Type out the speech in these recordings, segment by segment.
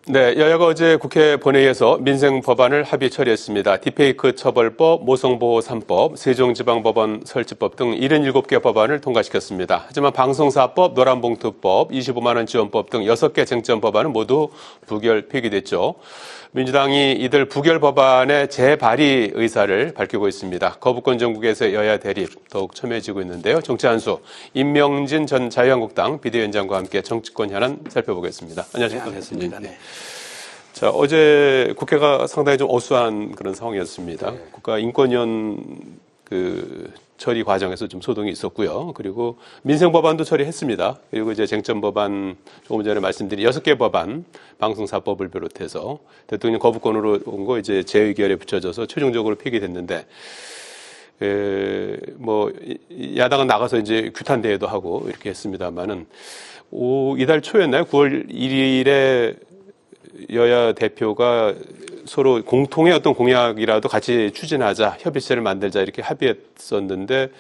네, 여야가 어제 국회 본회의에서 민생 법안을 합의 처리했습니다. 딥페이크 처벌법, 모성보호 3법, 세종지방법원 설치법 등 77개 법안을 통과시켰습니다. 하지만 방송사법, 노란봉투법, 25만 원 지원법 등 6개 쟁점 법안은 모두 부결 폐기됐죠. 민주당이 이들 부결 법안의 재발의 의사를 밝히고 있습니다. 거부권 정국에서 여야 대립 더욱 첨예해지고 있는데요. 정치 한수 임명진 전 자유한국당 비대위원장과 함께 정치권 현안 살펴보겠습니다. 안녕하십니까. 네, 안녕하십니까. 네. 자, 어제 국회가 상당히 좀 어수한 그런 상황이었습니다. 네. 국가인권위원 처리 과정에서 좀 소동이 있었고요. 그리고 민생법안도 처리했습니다. 그리고 이제 쟁점 법안, 조금 전에 말씀드린 6개 법안, 방송사법을 비롯해서 대통령 거부권으로 온 거 이제 재의결에 붙여져서 최종적으로 폐기됐는데, 야당은 나가서 이제 규탄 대회도 하고 이렇게 했습니다만은, 이달 초였나요? 9월 1일에 여야 대표가 서로 공통의 어떤 공약이라도 같이 추진하자, 협의체를 만들자 이렇게 합의했었는데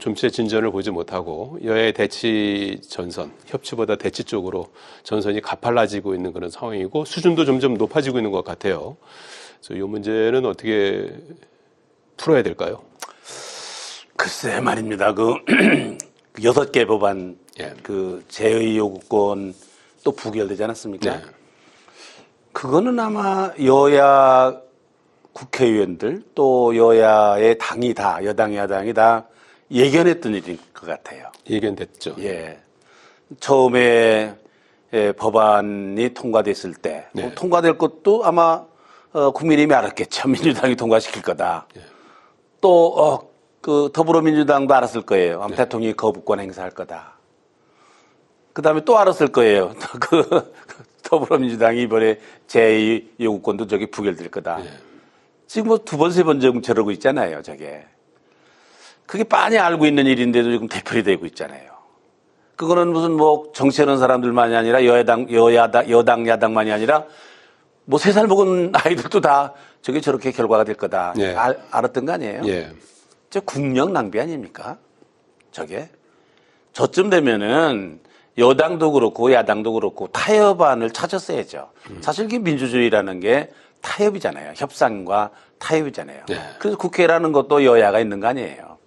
좀체 진전을 보지 못하고 여야의 대치 전선, 협치보다 대치 쪽으로 전선이 가팔라지고 있는 그런 상황이고 수준도 점점 높아지고 있는 것 같아요. 그래서 이 문제는 어떻게 풀어야 될까요? 글쎄 말입니다. 6개 법안, 예. 재의 요구권 또 부결되지 않았습니까? 네. 그거는 아마 여야 국회의원들 또 여야의 당이 다, 여당, 야당이 다 예견했던 일인 것 같아요. 예견됐죠. 예. 처음에 법안이 통과됐을 때, 네. 통과될 것도 아마 국민의힘이 알았겠죠. 민주당이 통과시킬 거다. 네. 또, 더불어민주당도 알았을 거예요. 네. 대통령이 거부권 행사할 거다. 그 다음에 또 알았을 거예요. 더불어민주당이 이번에 제2 요구권도 저기 부결될 거다. 네. 지금 두 번, 세 번 정도 저러고 있잖아요, 저게. 그게 빤히 알고 있는 일인데도 지금 되풀이 되고 있잖아요. 그거는 무슨 정치하는 사람들만이 아니라 여당, 야당만이 아니라 3살 먹은 아이들도 다 저게 저렇게 결과가 될 거다. 네. 알았던 거 아니에요? 예. 저 국력 낭비 아닙니까? 저게. 저쯤 되면은 여당도 그렇고 야당도 그렇고 타협안을 찾았어야죠. 사실 이게 민주주의라는 게 타협이잖아요. 협상과 타협이잖아요. 네. 그래서 국회라는 것도 여야가 있는 거 아니에요.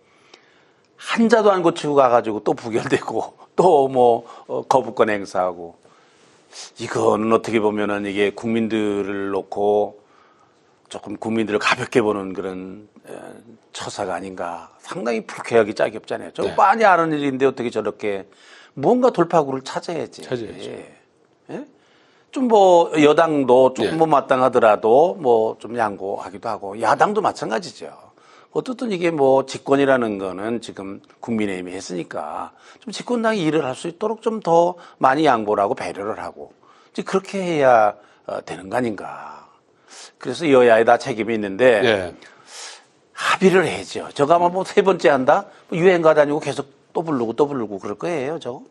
한자도 안 고치고 가가지고 또 부결되고 또 거부권 행사하고 이거는 어떻게 보면은 이게 국민들을 놓고 조금 국민들을 가볍게 보는 그런 처사가 아닌가. 상당히 불쾌하기 짝이 없잖아요. 저 네. 빤히 아는 일인데 어떻게 저렇게 뭔가 돌파구를 찾아야지. 찾아야죠. 예? 좀 여당도 조금 네. 마땅하더라도 좀 양보하기도 하고 야당도 마찬가지죠. 어떻든 이게 집권이라는 거는 지금 국민의힘이 했으니까 좀 집권당이 일을 할 수 있도록 좀 더 많이 양보를 하고 배려를 하고 이제 그렇게 해야 되는 거 아닌가. 그래서 여야에 다 책임이 있는데 네. 합의를 해야죠. 저거 아마 3번째 한다? 유행가 다니고 계속 또 부르고 그럴 거예요, 저거.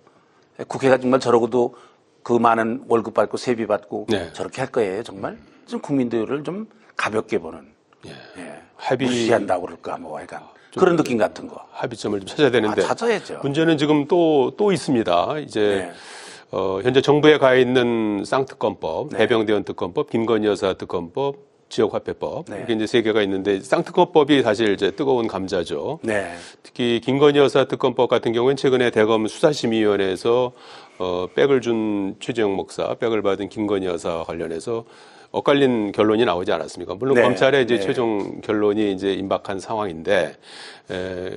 국회가 정말 저러고도 그 많은 월급 받고 세비 받고 네. 저렇게 할 거예요, 정말. 좀 국민들을 좀 가볍게 보는. 예. 예. 무시한다고 그럴까, 약간. 그런 느낌 같은 거. 합의점을 좀 찾아야 되는데. 찾아야죠. 문제는 지금 또 있습니다. 이제, 네. 현재 정부에 가 있는 쌍특검법, 네. 해병대원 특검법, 김건희 여사 특검법, 지역화폐법. 네. 이렇게 이제 3개가 있는데 쌍특검법이 사실 이제 뜨거운 감자죠. 네. 특히 김건희 여사 특검법 같은 경우는 최근에 대검 수사심의위원회에서 백을 준 최재형 목사, 백을 받은 김건희 여사와 관련해서 엇갈린 결론이 나오지 않았습니까? 물론 네. 검찰의 이제 네. 최종 결론이 이제 임박한 상황인데,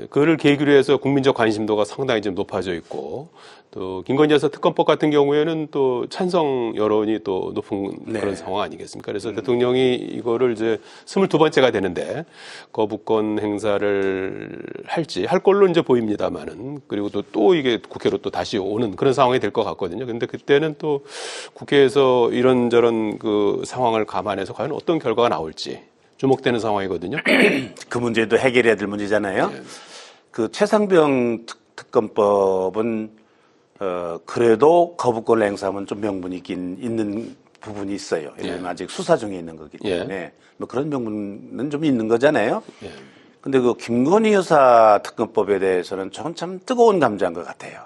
그를 계기로 해서 국민적 관심도가 상당히 좀 높아져 있고, 또 김건희 여사 특검법 같은 경우에는 또 찬성 여론이 또 높은 네. 그런 상황 아니겠습니까? 그래서 대통령이 이거를 이제 22번째가 되는데 거부권 행사를 할 걸로 이제 보입니다만은, 그리고 또 이게 국회로 또 다시 오는 그런 상황이 될 것 같거든요. 근데 그때는 또 국회에서 이런저런 그 상황을 감안해서 과연 어떤 결과가 나올지 주목되는 상황이거든요. 그 문제도 해결해야 될 문제잖아요. 네. 그 최상병 특검법은 그래도 거부권 행사하면 좀 명분이 있는 부분이 있어요. 왜냐하면 아직 수사 중에 있는 거기 때문에 그런 명분은 좀 있는 거잖아요. 근데 그 김건희 여사 특검법에 대해서는 참 뜨거운 감자인 것 같아요.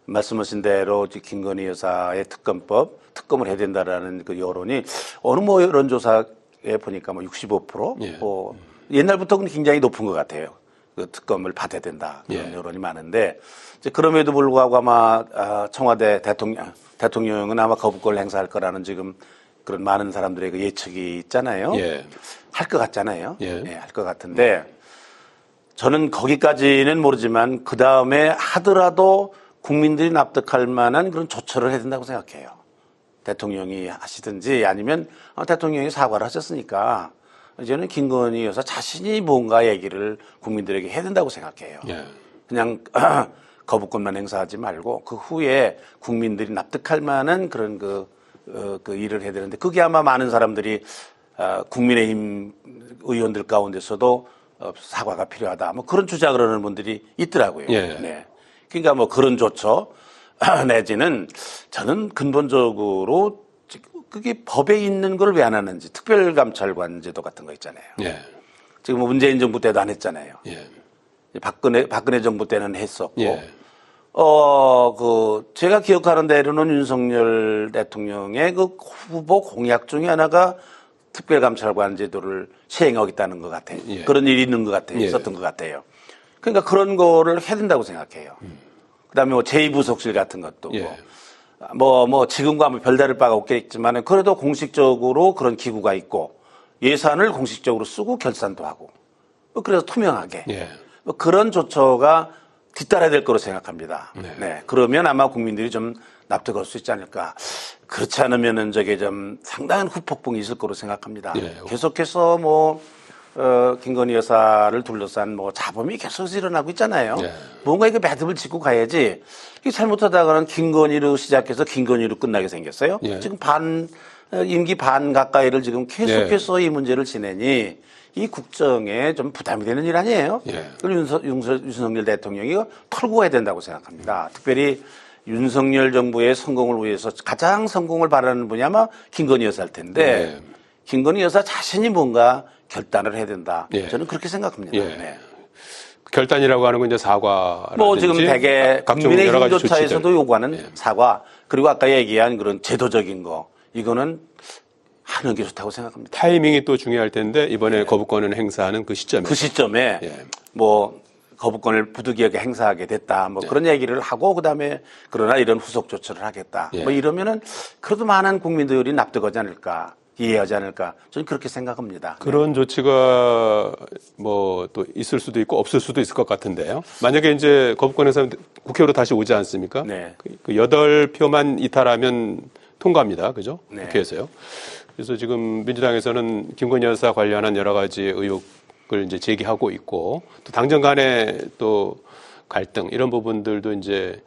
말씀하신 대로 김건희 여사의 특검을 해야 된다라는 그 여론이 어느 뭐 여론조사에 보니까 뭐 65%? 예. 뭐 옛날부터 굉장히 높은 것 같아요. 그 특검을 받아야 된다. 그런 예. 여론이 많은데 이제 그럼에도 불구하고 아마 청와대 대통령은 아마 거부권을 행사할 거라는 지금 그런 많은 사람들의 그 예측이 있잖아요. 예. 할 것 같잖아요. 예. 할 것 같은데 저는 거기까지는 모르지만 그 다음에 하더라도 국민들이 납득할 만한 그런 조처를 해야 된다고 생각해요. 대통령이 하시든지 아니면 대통령이 사과를 하셨으니까 이제는 김건희 여사 자신이 뭔가 얘기를 국민들에게 해야 된다고 생각해요. 예. 그냥 거부권만 행사하지 말고 그 후에 국민들이 납득할 만한 그런 그 일을 해야 되는데 그게 아마 많은 사람들이 국민의힘 의원들 가운데서도 사과가 필요하다. 뭐 그런 주장을 하는 분들이 있더라고요. 예. 네. 그러니까 뭐 그런 조처 내지는 저는 근본적으로 그게 법에 있는 걸 왜 안 하는지 특별감찰관 제도 같은 거 있잖아요. 예. 지금 뭐 문재인 정부 때도 안 했잖아요. 예. 박근혜 정부 때는 했었고. 예. 제가 기억하는 대로는 윤석열 대통령의 그 후보 공약 중에 하나가 특별감찰관 제도를 시행하겠다는 것 같아요. 예. 그런 일이 있는 것 같아요. 예. 있었던 것 같아요. 그러니까 그런 거를 해야 된다고 생각해요. 그다음에 뭐 제2부속실 같은 것도 예. 뭐 지금과 뭐 별다를 바가 없겠지만 그래도 공식적으로 그런 기구가 있고 예산을 공식적으로 쓰고 결산도 하고 뭐 그래서 투명하게 예. 뭐 그런 조처가 뒤따라야 될 거로 생각합니다. 네. 네. 그러면 아마 국민들이 좀 납득할 수 있지 않을까. 그렇지 않으면은 저게 좀 상당한 후폭풍이 있을 거로 생각합니다. 예. 계속해서 김건희 여사를 둘러싼 뭐 자범이 계속 일어나고 있잖아요. 예. 뭔가 이거 매듭을 짓고 가야지. 이게 잘못하다가는 김건희로 시작해서 김건희로 끝나게 생겼어요. 예. 지금 임기 반 가까이를 지금 계속해서 예. 이 문제를 지내니 이 국정에 좀 부담이 되는 일 아니에요? 예. 그걸 윤석열 대통령이 털고 가야 된다고 생각합니다. 특별히 윤석열 정부의 성공을 위해서 가장 성공을 바라는 분이 아마 김건희 여사일 텐데 예. 김건희 여사 자신이 뭔가 결단을 해야 된다. 예. 저는 그렇게 생각합니다. 예. 네. 결단이라고 하는 건 이제 사과라든지 뭐 지금 대개 각종 여러 가지 국민의힘조차에서도 조치들. 요구하는 예. 사과 그리고 아까 얘기한 그런 제도적인 거 이거는 하는 게 좋다고 생각합니다. 타이밍이 또 중요할 텐데 이번에 거부권을 행사하는 그 시점에 그 시점에 예. 뭐 거부권을 부득이하게 행사하게 됐다. 뭐 그런 얘기를 하고 그다음에 그러나 이런 후속 조처를 하겠다. 예. 뭐 이러면은 그래도 많은 국민들이 납득하지 않을까. 이해하지 않을까. 저는 그렇게 생각합니다. 그런 조치가 뭐 또 있을 수도 있고 없을 수도 있을 것 같은데요. 만약에 이제 거부권 행사 국회로 다시 오지 않습니까? 네. 그 8표만 이탈하면 통과합니다. 그죠? 네. 국회에서요. 그래서 지금 민주당에서는 김건희 여사 관련한 여러 가지 의혹을 이제 제기하고 있고 또 당정 간의 또 갈등 이런 부분들도 이제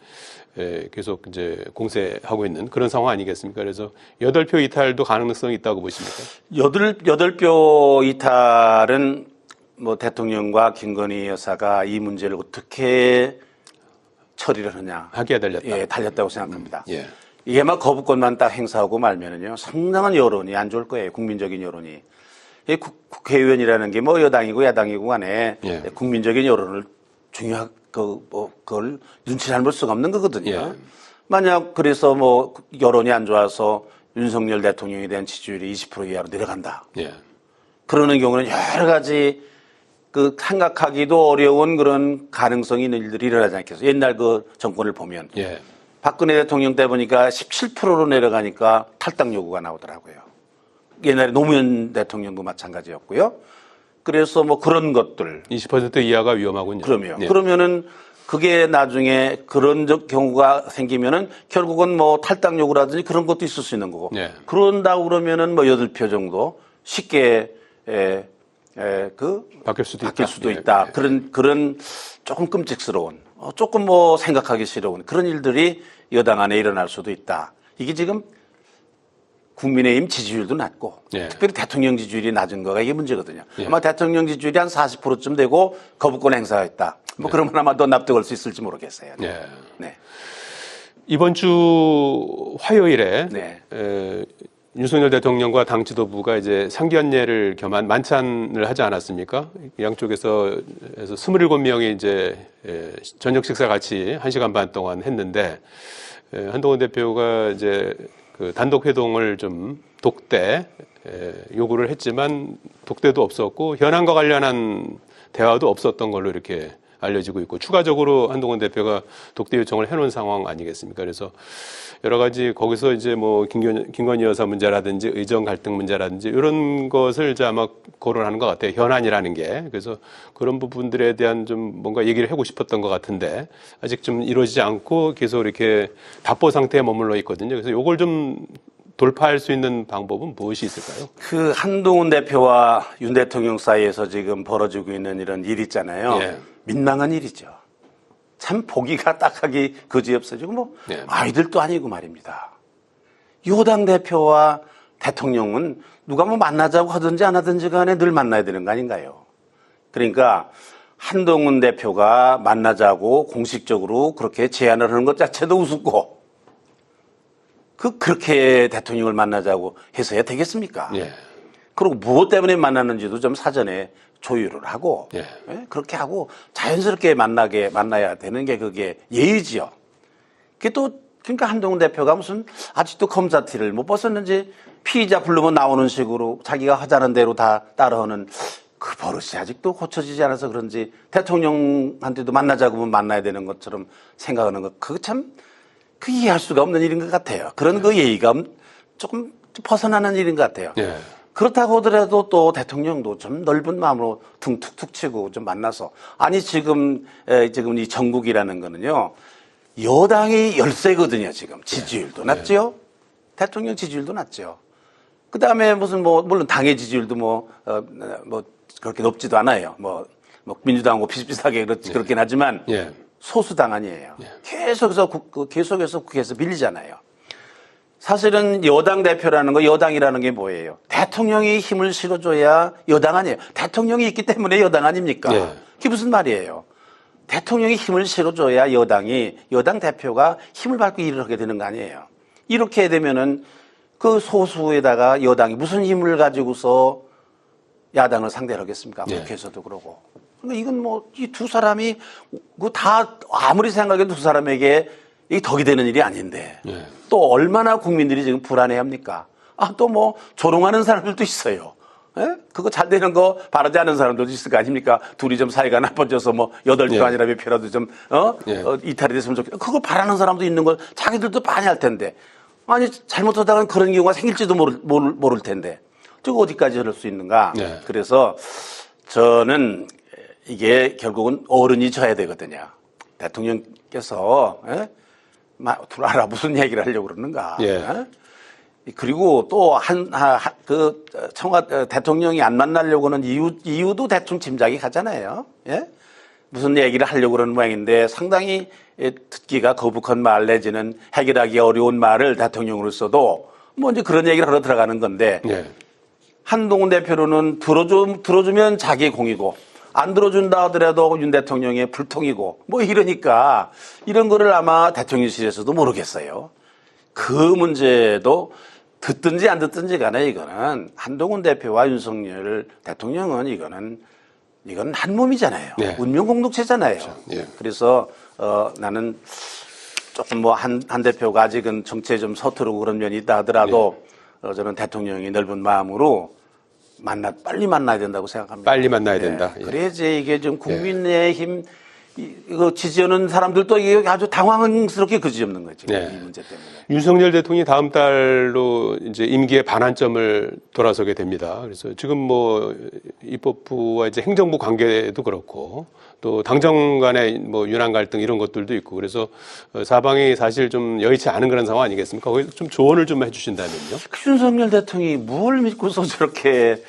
계속 이제 공세하고 있는 그런 상황 아니겠습니까? 그래서 8표 이탈도 가능성이 있다고 보십니까? 8표 이탈은 뭐 대통령과 김건희 여사가 이 문제를 어떻게 처리를 하냐. 하기야 달렸다. 예, 달렸다고 생각합니다. 예. 이게 막 거부권만 딱 행사하고 말면은요, 상당한 여론이 안 좋을 거예요. 국민적인 여론이. 이 국회의원이라는 게 뭐 여당이고 야당이고 간에 예. 국민적인 여론을 그걸 눈치 잘 볼 수가 없는 거거든요. 예. 만약 그래서 뭐 여론이 안 좋아서 윤석열 대통령에 대한 지지율이 20% 이하로 내려간다. 예. 그러는 경우는 여러 가지 생각하기도 어려운 그런 가능성이 있는 일들이 일어나지 않겠어요. 옛날 그 정권을 보면. 예. 박근혜 대통령 때 보니까 17%로 내려가니까 탈당 요구가 나오더라고요. 옛날에 노무현 대통령도 마찬가지였고요. 그래서 뭐 그런 것들. 20% 이하가 위험하군요. 예. 그러면은 그게 나중에 그런 경우가 생기면은 결국은 뭐 탈당 요구라든지 그런 것도 있을 수 있는 거고. 예. 그런다고 그러면은 뭐 8표 정도 쉽게 바뀔 수도 있다. 예. 그런 조금 끔찍스러운, 조금 뭐 생각하기 싫은 그런 일들이 여당 안에 일어날 수도 있다. 이게 지금 국민의힘 지지율도 낮고 예. 특별히 대통령 지지율이 낮은 거가 이게 문제거든요. 예. 아마 대통령 지지율이 한 40%쯤 되고 거부권 행사했다. 뭐 그러면 아마 더 납득할 수 있을지 모르겠어요. 예. 네. 이번 주 화요일에 네. 윤석열 대통령과 당 지도부가 이제 상견례를 겸한 만찬을 하지 않았습니까? 양쪽에서 27명이 이제 저녁 식사 같이 1시간 반 동안 했는데 한동훈 대표가 이제 그 단독 회동을 좀 독대 요구를 했지만 독대도 없었고 현안과 관련한 대화도 없었던 걸로 이렇게 알려지고 있고 추가적으로 한동훈 대표가 독대 요청을 해놓은 상황 아니겠습니까? 그래서 여러 가지 거기서 이제 뭐 김건희 여사 문제라든지 의정 갈등 문제라든지 이런 것을 이제 아마 거론하는 것 같아요. 현안이라는 게. 그래서 그런 부분들에 대한 좀 뭔가 얘기를 하고 싶었던 것 같은데 아직 좀 이루어지지 않고 계속 이렇게 답보 상태에 머물러 있거든요. 그래서 이걸 좀 돌파할 수 있는 방법은 무엇이 있을까요? 그 한동훈 대표와 윤 대통령 사이에서 지금 벌어지고 있는 이런 일 있잖아요. 예. 민망한 일이죠. 참 보기가 딱하기 그지없어지고 뭐 예. 아이들도 아니고 말입니다. 여당 대표와 대통령은 누가 뭐 만나자고 하든지 안 하든지 간에 늘 만나야 되는 거 아닌가요? 그러니까 한동훈 대표가 만나자고 공식적으로 그렇게 제안을 하는 것 자체도 우습고 그렇게 대통령을 만나자고 해서야 되겠습니까? 예. 그리고 무엇 때문에 만나는지도 좀 사전에 조율을 하고 예. 그렇게 하고 자연스럽게 만나야 되는 게 그게 예의지요. 그게 또 그러니까 한동훈 대표가 무슨 아직도 검사티를 못 벗었는지 피의자 부르면 나오는 식으로 자기가 하자는 대로 다 따라하는 그 버릇이 아직도 고쳐지지 않아서 그런지 대통령한테도 만나자고 하면 만나야 되는 것처럼 생각하는 것 그거 참 그 이해할 수가 없는 일인 것 같아요. 그런 그 예의가 조금 벗어나는 일인 것 같아요. 예. 그렇다고 하더라도 또 대통령도 좀 넓은 마음으로 등 툭툭 치고 좀 만나서 아니 지금 이 전국이라는 거는요 여당이 열세거든요 지금 지지율도 낮죠 대통령 지지율도 낮죠 그 다음에 무슨 뭐 물론 당의 지지율도 뭐 그렇게 높지도 않아요 뭐 민주당하고 비슷비슷하게 그렇긴 하지만 예. 소수당 아니에요 계속해서 국회에서 밀리잖아요. 사실은 여당 대표라는 거 여당이라는 게 뭐예요? 대통령이 힘을 실어줘야 여당 아니에요. 대통령이 있기 때문에 여당 아닙니까? 예. 그게 무슨 말이에요? 대통령이 힘을 실어줘야 여당 대표가 힘을 받고 일을 하게 되는 거 아니에요. 이렇게 되면은 그 소수에다가 여당이 무슨 힘을 가지고서 야당을 상대를 하겠습니까? 예. 국회에서도 그러고. 그러니까 이건 뭐 이 두 사람이 그 다 아무리 생각해도 두 사람에게 이게 덕이 되는 일이 아닌데 예. 또 얼마나 국민들이 지금 불안해합니까? 또 뭐 조롱하는 사람들도 있어요. 예? 그거 잘 되는 거 바라지 않은 사람들도 있을 거 아닙니까? 둘이 좀 사이가 나빠져서 뭐 8표 예. 아니라 몇 표라도 좀 예. 이탈이 됐으면 좋겠다. 그거 바라는 사람도 있는 걸 자기들도 많이 할 텐데 아니 잘못하다가 그런 경우가 생길지도 모를 텐데 저거 어디까지 그럴 수 있는가? 예. 그래서 저는 이게 결국은 어른이 져야 되거든요. 대통령께서 알아 무슨 얘기를 하려고 그러는가? 예. 그리고 또 대통령이 안 만나려고 하는 이유도 대충 짐작이 가잖아요. 예? 무슨 얘기를 하려고 그러는 모양인데 상당히 듣기가 거북한 말 내지는 해결하기 어려운 말을 대통령으로서도 뭐 이제 그런 얘기를 하러 들어가는 건데 예. 한동훈 대표로는 들어주면 자기 공이고 안 들어준다 하더라도 윤 대통령의 불통이고 뭐 이러니까 이런 거를 아마 대통령실에서도 모르겠어요. 그 문제도 듣든지 안 듣든지 간에 이거는 한동훈 대표와 윤석열 대통령은 이건 한 몸이잖아요. 네. 운명 공동체잖아요. 그렇죠. 예. 그래서 나는 조금 뭐 한 대표가 아직은 정치에 좀 서투르고 그런 면이 있다 하더라도 저는 대통령이 넓은 마음으로 빨리 만나야 된다고 생각합니다. 빨리 만나야 된다. 예. 그래야지 이게 좀 국민의힘 이거 지지하는 사람들도 이게 아주 당황스럽게 그지없는 거지. 네. 이 문제 때문에. 윤석열 대통령이 다음 달로 이제 임기의 반환점을 돌아서게 됩니다. 그래서 지금 뭐 입법부와 이제 행정부 관계도 그렇고 또 당정 간의 뭐 윤한 갈등 이런 것들도 있고 그래서 사방이 사실 좀 여의치 않은 그런 상황 아니겠습니까? 거기 좀 조언을 좀 해주신다면요. 윤석열 대통령이 뭘 믿고서 저렇게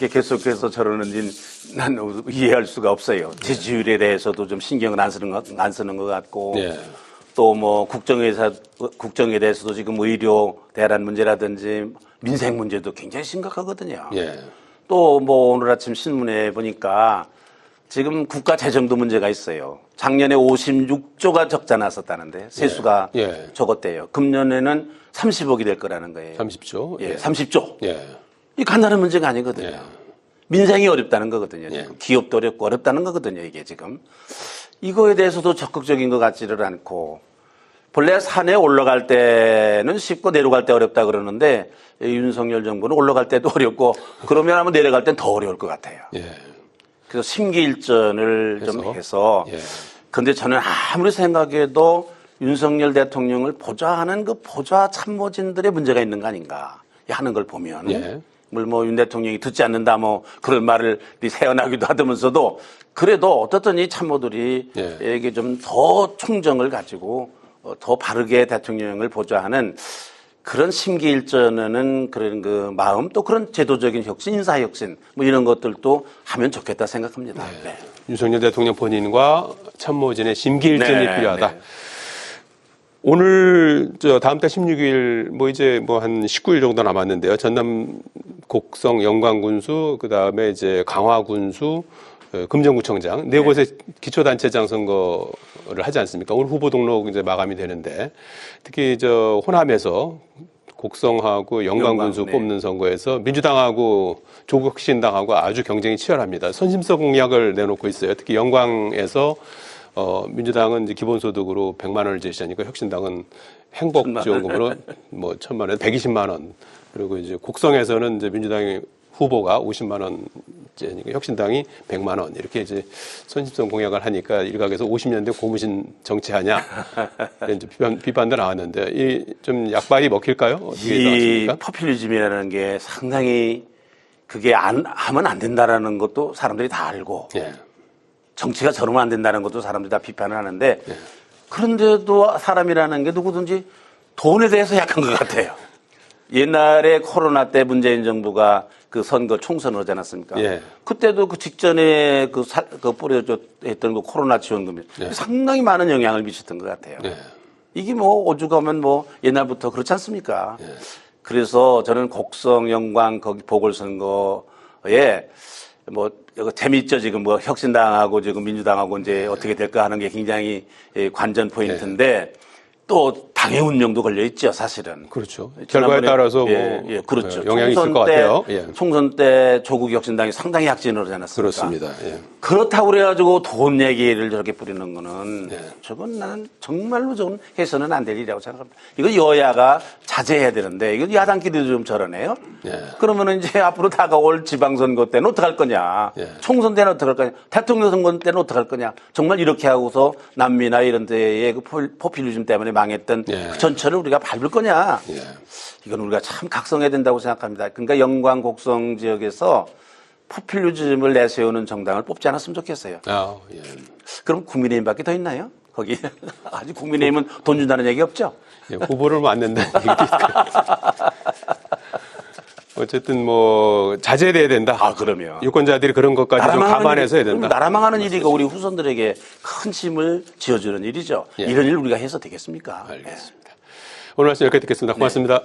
계속해서 저러는지 난 이해할 수가 없어요. 지지율에 대해서도 좀 신경을 안 쓰는 것 같고. 예. 또 뭐 국정에 대해서도 지금 의료 대란 문제라든지 민생 문제도 굉장히 심각하거든요. 예. 또 뭐 오늘 아침 신문에 보니까 지금 국가 재정도 문제가 있어요. 작년에 56조가 적자 났었다는데 세수가 예. 적었대요. 금년에는 30억이 될 거라는 거예요. 30조. 예, 30조. 예. 이 간단한 문제가 아니거든요. 예. 민생이 어렵다는 거거든요. 지금. 예. 기업도 어렵고 어렵다는 거거든요. 이게 지금. 이거에 대해서도 적극적인 것 같지를 않고 본래 산에 올라갈 때는 쉽고 내려갈 때 어렵다 그러는데 윤석열 정부는 올라갈 때도 어렵고 그러면 아마 내려갈 땐 더 어려울 것 같아요. 예. 그래서 심기일전을 좀 해서 예. 근데 저는 아무리 생각해도 윤석열 대통령을 보좌하는 그 보좌 참모진들의 문제가 있는 거 아닌가 하는 걸 보면 예. 뭐 윤 대통령이 듣지 않는다 뭐 그런 말을 세어나기도 하면서도 그래도 어떻든 이 참모들이 예. 이게 좀 더 총정을 가지고 더 바르게 대통령을 보좌하는 그런 심기일전하는 그런 그 마음 또 그런 제도적인 혁신, 인사혁신 뭐 이런 것들도 하면 좋겠다 생각합니다. 네. 윤석열 대통령 본인과 참모진의 심기일전이 네, 필요하다. 네. 오늘 다음 달 16일 뭐 이제 뭐 한 19일 정도 남았는데요. 전남 곡성 영광군수 그다음에 이제 강화군수 금정구청장 네 곳의 기초단체장 선거를 하지 않습니까? 오늘 후보 등록 이제 마감이 되는데 특히 호남에서 곡성하고 영광군수 영광, 네. 뽑는 선거에서 민주당하고 조국혁신당하고 아주 경쟁이 치열합니다. 선심성 공약을 내놓고 있어요. 특히 영광에서 민주당은 이제 기본소득으로 100만 원을 제시하니까 혁신당은 행복지원금으로 뭐 1,000만 원, 120만 원. 그리고 이제 곡성에서는 이제 민주당의 후보가 50만 원제니까 혁신당이 100만 원 이렇게 이제 선심성 공약을 하니까 일각에서 50년대 고무신 정치하냐 이런 이제 비판도 나왔는데 이 좀 약발이 먹힐까요? 어떻게 이 나왔습니까? 포퓰리즘이라는 게 상당히 그게 하면 안 된다라는 것도 사람들이 다 알고 예. 정치가 저러면 안 된다는 것도 사람들이 다 비판을 하는데 그런데도 사람이라는 게 누구든지 돈에 대해서 약한 것 같아요. 옛날에 코로나 때 문재인 정부가 그 선거 총선을 하지 않았습니까? 예. 그때도 그 직전에 그 뿌려줬던 그 코로나 지원금이 예. 상당히 많은 영향을 미쳤던 것 같아요. 예. 이게 뭐 오죽하면 뭐 옛날부터 그렇지 않습니까? 예. 그래서 저는 곡성, 영광 거기 보궐선거에 뭐 이거 재미있죠 지금 뭐 혁신당하고 지금 민주당하고 이제 어떻게 될까 하는 게 굉장히 관전 포인트인데 또 당의 운명도 걸려 있죠 사실은. 그렇죠. 결과에 따라서 뭐 그렇죠. 영향이 있을 것 같아요. 예. 총선 때 조국 혁신당이 상당히 약진을 하지 않았습니까? 그렇습니다. 예. 그렇다고 그래가지고 돈 얘기를 저렇게 뿌리는 거는 네. 저건 나는 정말로 좀 해서는 안 될 일이라고 생각합니다. 이거 여야가 자제해야 되는데 이거 야당끼리도 좀 저러네요. 예. 그러면은 이제 앞으로 다가올 지방선거 때는 어떡할 거냐. 예. 총선 때는 어떡할 거냐. 대통령 선거 때는 어떡할 거냐. 정말 이렇게 하고서 남미나 이런 데의 그 포퓰리즘 때문에 망했던 예. 그 전철을 우리가 밟을 거냐. 예. 이건 우리가 참 각성해야 된다고 생각합니다. 그러니까 영광 곡성 지역에서 포퓰리즘을 내세우는 정당을 뽑지 않았으면 좋겠어요. 아, 예. 그럼 국민의힘밖에 더 있나요? 거기 아직 국민의힘은 돈 준다는 얘기 없죠? 예, 후보를 안 낸다는 얘기도 있고. 어쨌든 뭐 자제돼야 된다. 아, 그러면 유권자들이 그런 것까지 좀 감안해서 해야 된다. 나라 망하는 일이가 우리 후손들에게 큰 짐을 지어주는 일이죠. 예. 이런 일 우리가 해서 되겠습니까? 알겠습니다. 오늘 말씀 여기까지 듣겠습니다. 고맙습니다.